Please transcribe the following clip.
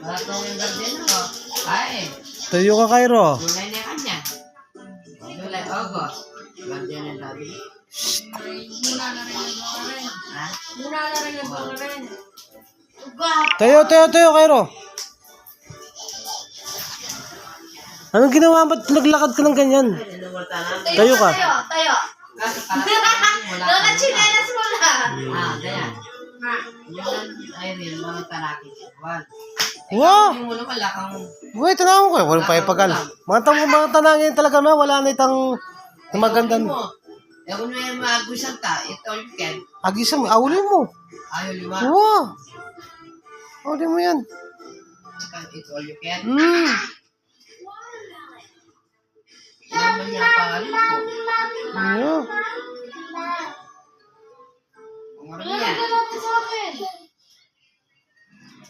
Maratong yung garden ko. Ay. Tayo ka, Cairo. July na kanya. July, August. Garden ng gabi. Muna na rin ang bangaren. Ha? Muna na rin ang bangaren. Tayo, Cairo. Anong ginawa? Ba't naglakad ka ng ganyan? Ay, nanungulta na. Tayo ka. Tayo. Kaso kalakad wala. Lola, chinelas mo na. Ah, ganyan. Yung Irene, mga talaki. Wow! Yung muna wala kang... Uy, tanawin ko. Walang paipagkal. Mga tanangin talaga na. Wala na itang maganda. Eh, kung may mag-usang ta, ito yung ken. Agisam, awulin mo. Ayaw lima. Wow! Awulin mo yan. Ito all you can. Naman niya pangalan ko. Yeah. Ang marami yan. Sa akin.